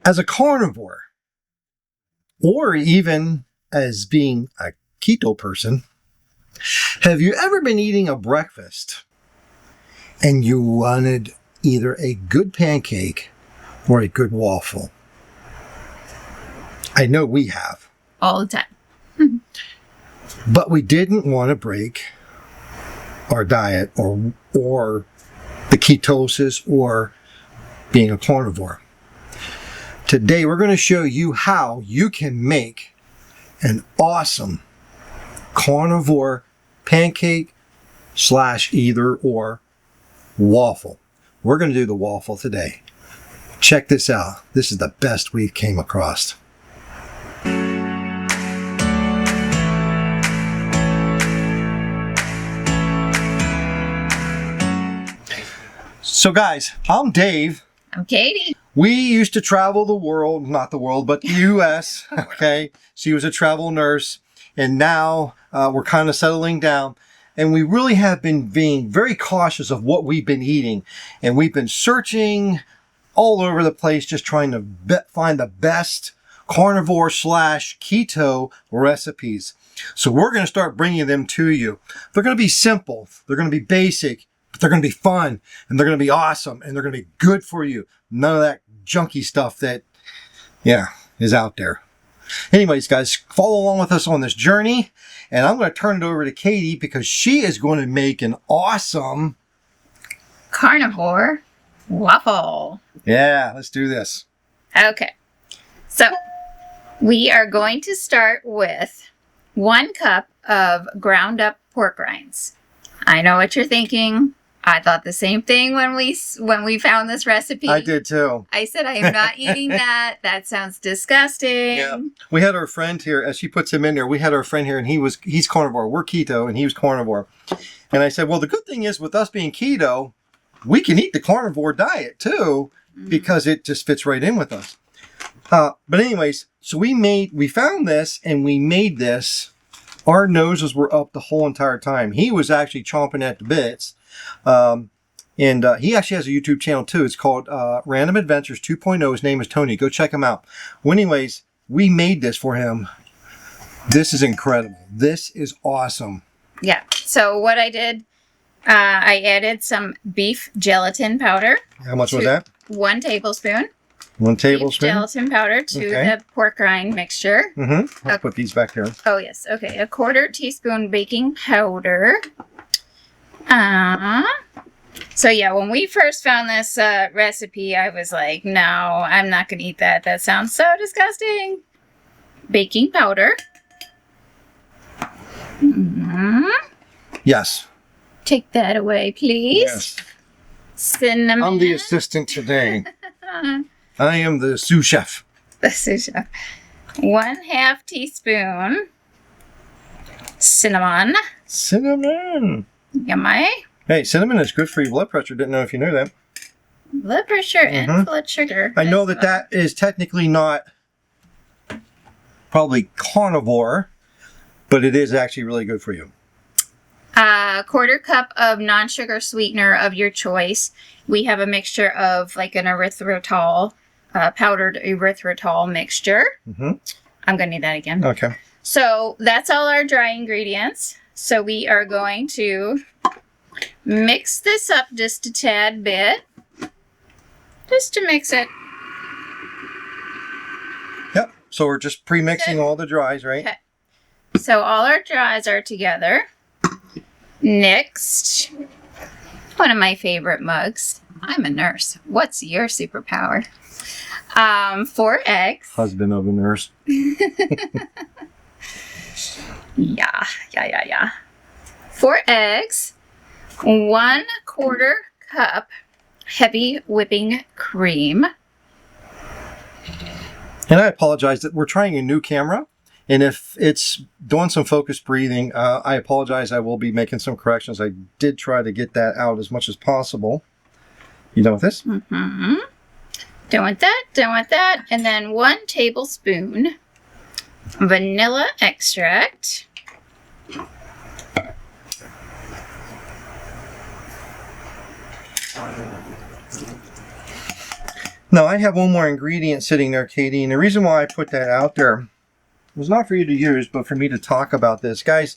As a carnivore, or even as being a keto person, have you ever been eating a breakfast and you wanted either a good pancake or a good waffle? I know we have. All the time. But we didn't want to break our diet or the ketosis or being a carnivore. Today we're going to show you how you can make an awesome carnivore pancake / either or waffle. We're going to do the waffle today. Check this out. This is the best we came across. So guys, I'm Dave. I'm Katie. We used to travel the world, not the world, but the U.S., okay? She was a travel nurse, and now we're kind of settling down. And we really have been being very cautious of what we've been eating. And we've been searching all over the place, just trying to find the best carnivore / keto recipes. So we're going to start bringing them to you. They're going to be simple. They're going to be basic. But they're going to be fun, and they're going to be awesome, and they're going to be good for you. None of that junky stuff that, is out there. Anyways, guys, follow along with us on this journey, and I'm going to turn it over to Katie because she is going to make an awesome carnivore waffle. Yeah, let's do this. Okay, so we are going to start with 1 cup of ground up pork rinds. I know what you're thinking. I thought the same thing when we found this recipe. I did too. I said, I am not eating that. That sounds disgusting. Yeah. We had our friend here, as she puts him in there, we had our friend here and he's carnivore. We're keto and he was carnivore. And I said, well, the good thing is with us being keto, we can eat the carnivore diet too, because it just fits right in with us. But anyways, so we found this and we made this. Our noses were up the whole entire time. He was actually chomping at the bits. And he actually has a YouTube channel too. It's called Random Adventures 2.0. His name is Tony. Go check him out. Well, anyways, we made this for him. This is incredible. This is awesome. Yeah. So what I did, I added some beef gelatin powder. How much was that? 1 tablespoon. 1 tablespoon? Beef gelatin powder to the pork rind mixture. I'll put these back here. Oh, yes. Okay. 1/4 teaspoon baking powder. So yeah, when we first found this recipe, I was like, no, I'm not going to eat that. That sounds so disgusting. Baking powder. Yes. Take that away, please. Yes. Cinnamon. I'm the assistant today. I am the sous chef. The sous chef. 1/2 teaspoon cinnamon. Cinnamon. Yummy. Hey, cinnamon is good for your blood pressure. Didn't know if you knew that. Blood pressure and blood sugar. I know that is technically not probably carnivore, but it is actually really good for you. 1/4 cup of non-sugar sweetener of your choice. We have a mixture of like an erythritol, powdered erythritol mixture. I'm going to need that again. Okay. So that's all our dry ingredients. So we are going to mix this up just a tad bit. Just to mix it. Yep. So we're just pre-mixing all the dries, right? Okay. So all our dries are together. Next, one of my favorite mugs. I'm a nurse. What's your superpower? 4 eggs. Husband of a nurse. Yeah. 4 eggs. 1/4 cup heavy whipping cream. And I apologize that we're trying a new camera. And if it's doing some focused breathing, I apologize. I will be making some corrections. I did try to get that out as much as possible. You done with this? Done with that. And then 1 tablespoon vanilla extract. Now, I have one more ingredient sitting there, Katie, and the reason why I put that out there was not for you to use, but for me to talk about this. Guys,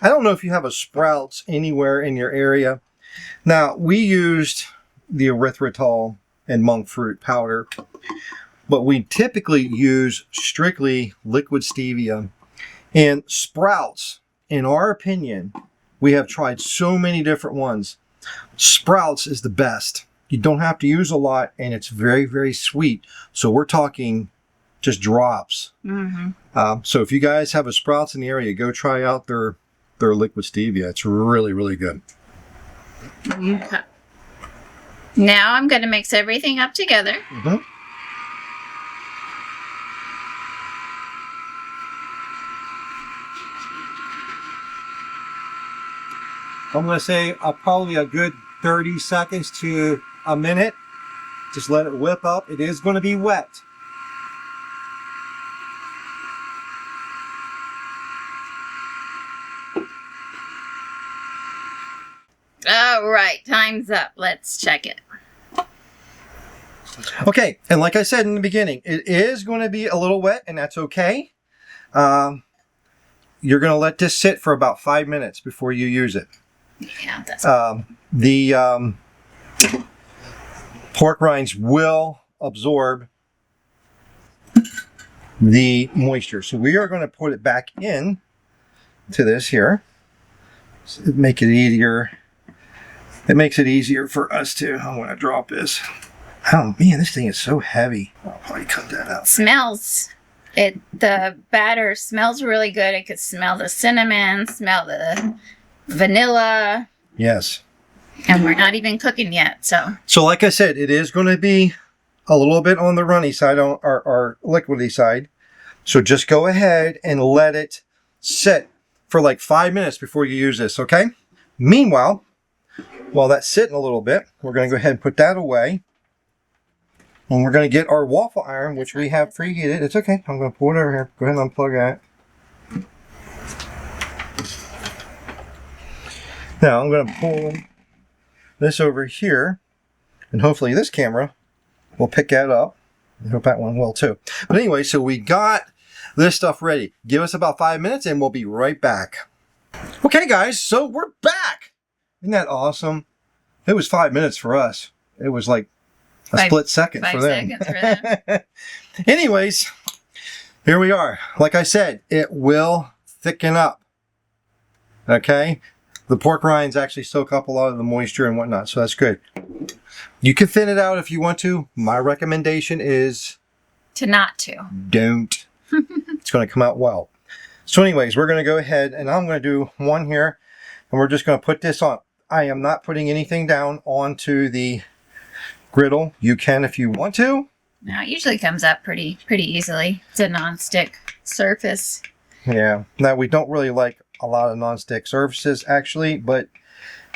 I don't know if you have a Sprouts anywhere in your area. Now, we used the erythritol and monk fruit powder, but we typically use strictly liquid stevia. And Sprouts, in our opinion, we have tried so many different ones. Sprouts is the best. You don't have to use a lot, and it's very, very sweet. So we're talking just drops. So if you guys have a Sprouts in the area, go try out their liquid stevia. It's really, really good. Okay. Now I'm going to mix everything up together. I'm going to say probably a good 30 seconds to a minute. Just let it whip up. It is going to be wet. All right, time's up. Let's check it. Okay, and like I said in the beginning, it is going to be a little wet, and that's okay. You're going to let this sit for about 5 minutes before you use it. Yeah, that's The pork rinds will absorb the moisture. So we are going to put it back in to this here. So make it easier. It makes it easier for us to. I'm going to drop this. Oh man, this thing is so heavy. I'll probably cut that out. smells. The batter smells really good. I could smell the cinnamon, smell the vanilla. Yes. And we're not even cooking yet, so. So like I said, it is going to be a little bit on the runny side, on our liquidy side. So just go ahead and let it sit for like 5 minutes before you use this, okay? Meanwhile, while that's sitting a little bit, we're going to go ahead and put that away. And we're going to get our waffle iron, which we have preheated. It's okay. I'm going to pull it over here. Go ahead and unplug that. Now I'm going to pull this over here, and hopefully this camera will pick that up. I hope that one will too. But anyway, so we got this stuff ready. Give us about 5 minutes and we'll be right back. Okay guys, so we're back. Isn't that awesome? It was 5 minutes for us. It was like a split second for them. 5 seconds for them. Anyways, here we are. Like I said, it will thicken up. Okay? The pork rinds actually soak up a lot of the moisture and whatnot, so that's good. You can thin it out if you want to. My recommendation is To not to. don't. It's going to come out well. So anyways, we're going to go ahead and I'm going to do one here, and we're just going to put this on. I am not putting anything down onto the griddle. You can if you want to. No, it usually comes up pretty easily. It's a non-stick surface. Yeah. Now, we don't really like a lot of non-stick surfaces actually, but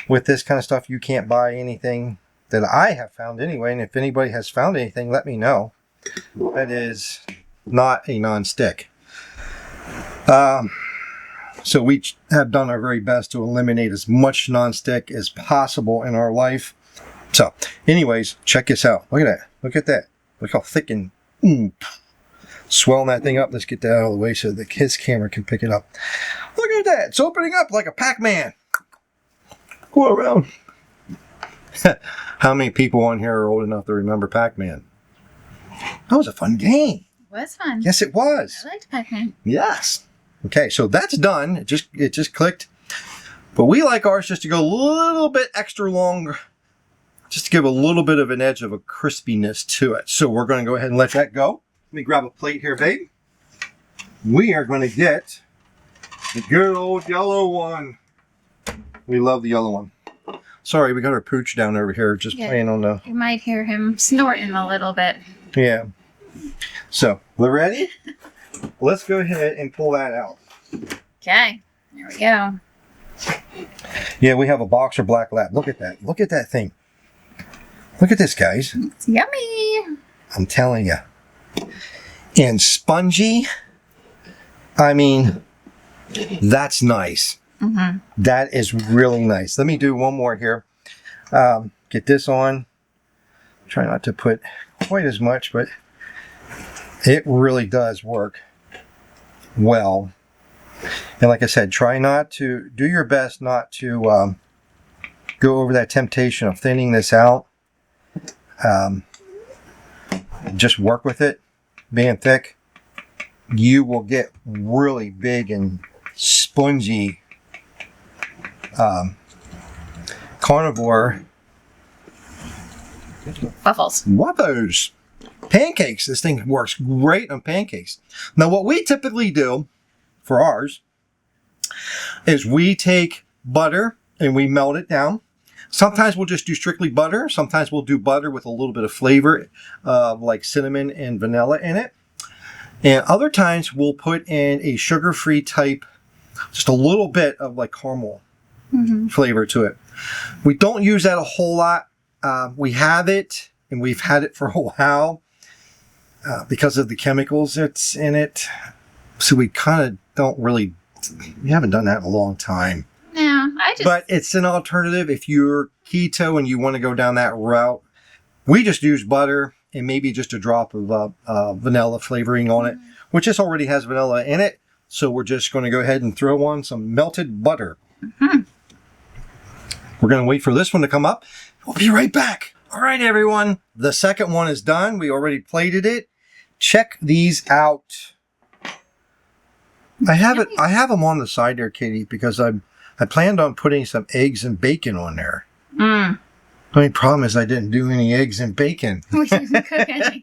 with this kind of stuff, you can't buy anything that I have found anyway. And if anybody has found anything, let me know. That is not a non-stick. So we have done our very best to eliminate as much non-stick as possible in our life. So anyways, check this out. Look at that. Look at that. Look how thick and swelling that thing up. Let's get that out of the way so that his camera can pick it up. Look at that. It's opening up like a Pac-Man. Go around. How many people on here are old enough to remember Pac-Man? That was a fun game. It was fun. Yes, it was. I liked Pac-Man. Yes. Okay, so that's done. It just clicked. But we like ours just to go a little bit extra long, just to give a little bit of an edge of a crispiness to it. So we're going to go ahead and let that go. Let me grab a plate here, babe. We are going to get the good old yellow one. We love the yellow one. Sorry, we got our pooch down over here just playing on the... You might hear him snorting a little bit. Yeah. So, we're ready? Let's go ahead and pull that out. Okay, there we go. Yeah, we have a boxer black lab. Look at that. Look at that thing. Look at this, guys. It's yummy. I'm telling you. And spongy. I mean, that's nice. Mm-hmm. That is really nice. Let me do one more here. Get this on. Try not to put quite as much, but it really does work well. And like I said, try not to, do your best not to go over that temptation of thinning this out. Just work with it, being thick. You will get really big and spongy carnivore waffles. Pancakes. This thing works great on pancakes. Now, what we typically do for ours is we take butter and we melt it down. Sometimes we'll just do strictly butter. Sometimes we'll do butter with a little bit of flavor, like cinnamon and vanilla in it. And other times we'll put in a sugar-free type, just a little bit of like caramel flavor to it. We don't use that a whole lot. We have it, and we've had it for a while because of the chemicals that's in it. So we kind of don't really, we haven't done that in a long time. No, But it's an alternative if you're keto and you want to go down that route. We just use butter and maybe just a drop of vanilla flavoring on it, which just already has vanilla in it. So we're just going to go ahead and throw on some melted butter. We're going to wait for this one to come up. We'll be right back. All right, everyone. The second one is done. We already plated it. Check these out. I have them on the side there, Katie, because I planned on putting some eggs and bacon on there. The only problem is I didn't do any eggs and bacon. We didn't cook any.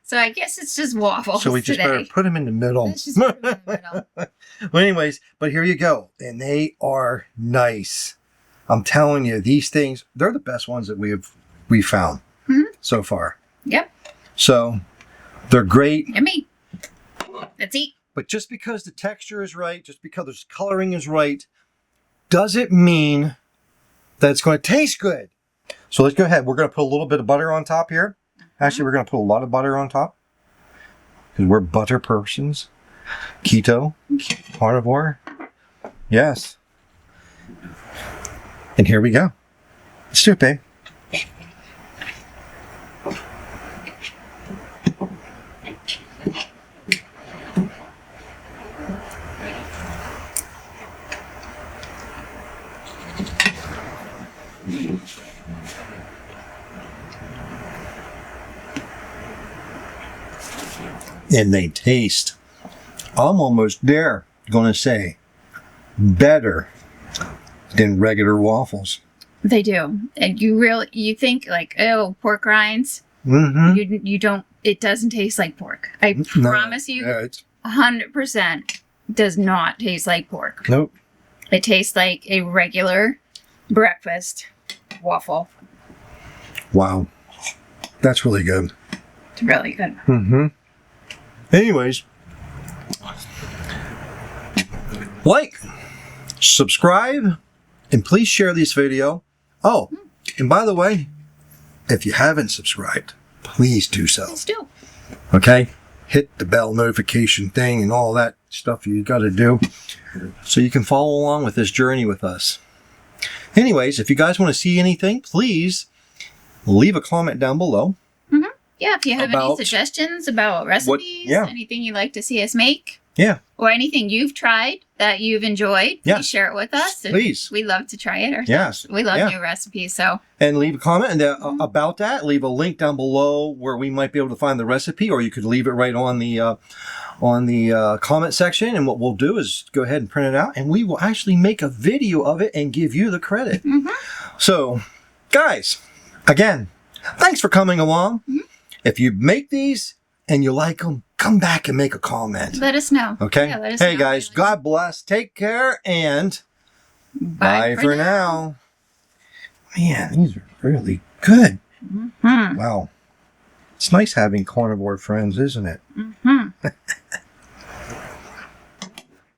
So I guess it's just waffles. So we just better put them in the middle. Let's just put them in the middle. Well, anyways, but here you go. And they are nice. I'm telling you, these things, they're the best ones that we found so far. Yep. So they're great. Yummy. Let's eat. But just because the texture is right, just because the coloring is right, doesn't mean that it's going to taste good. So let's go ahead. We're going to put a little bit of butter on top here. Actually, we're going to put a lot of butter on top because we're butter persons. Keto, carnivore. Yes. And here we go. Let's do it, babe. And they taste, I'm almost there, going to say, better than regular waffles. They do. And you think like, oh, pork rinds. You don't, it doesn't taste like pork. I promise you, 100% does not taste like pork. Nope. It tastes like a regular breakfast waffle. Wow. That's really good. It's really good. Anyways, like, subscribe, and please share this video. Oh, and by the way, if you haven't subscribed, please do so. Please do. Okay? Hit the bell notification thing and all that stuff you got to do so you can follow along with this journey with us. Anyways, if you guys want to see anything, please leave a comment down below. Yeah, if you have any suggestions about recipes, anything you'd like to see us make. Yeah. Or anything you've tried that you've enjoyed, please share it with us. Please. We love to try it ourselves. Yes. We love new recipes. So. And leave a comment about that. Leave a link down below where we might be able to find the recipe, or you could leave it right on the comment section. And what we'll do is go ahead and print it out, and we will actually make a video of it and give you the credit. So, guys, again, thanks for coming along. If you make these and you like them, come back and make a comment. Let us know. Okay? Yeah, let us know. Hey, guys, God bless. Take care, and bye for now. Man, these are really good. Wow. It's nice having carnivore friends, isn't it?